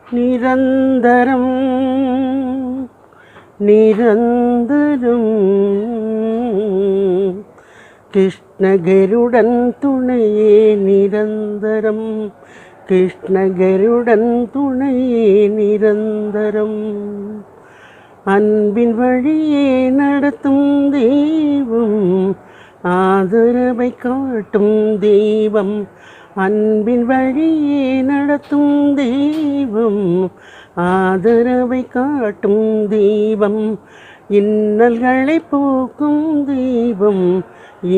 நிரந்தரம் நிரந்தரம் கிருஷ்ணகருடன் துணையே நிரந்தரம் கிருஷ்ணகருடன் துணையே நிரந்தரம் அன்பின் வழியே நடத்தும் தெய்வம் ஆதரவை காட்டும் தெய்வம் அன்பின் வழியே நடத்தும் தெய்வம் ஆதரவை காட்டும் தெய்வம் இன்னல்களை போக்கும் தெய்வம்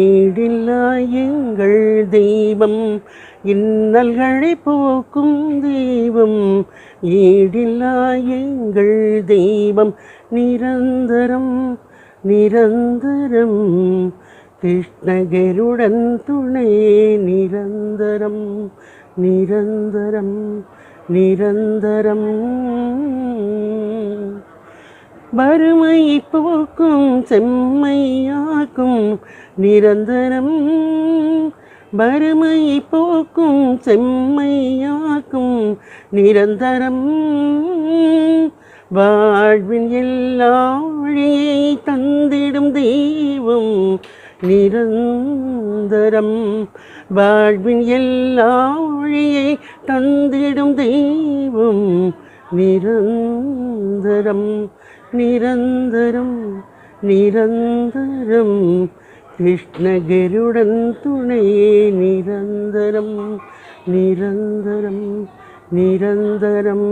ஈடில்லா எங்கள் தெய்வம் இன்னல்களை போக்கும் தெய்வம் ஈடில்லா எங்கள் தெய்வம் நிரந்தரம் நிரந்தரம் கிருஷ்ணகருடன் துணை நிரந்தரம் நிரந்தரம் நிரந்தரம் வறுமை போக்கும் செம்மையாக்கும் நிரந்தரம் வறுமை போக்கும் செம்மையாக்கும் நிரந்தரம் வாழ்வின் எல்லா வழியை தந்திடும் தெய்வம் நிரந்தரம் வாழ்வின் எல்லா வழியை தந்திடும் தெய்வம் நிரந்தரம் நிரந்தரம் நிரந்தரம் கிருஷ்ணகருடன் துணையே நிரந்தரம் நிரந்தரம் நிரந்தரம்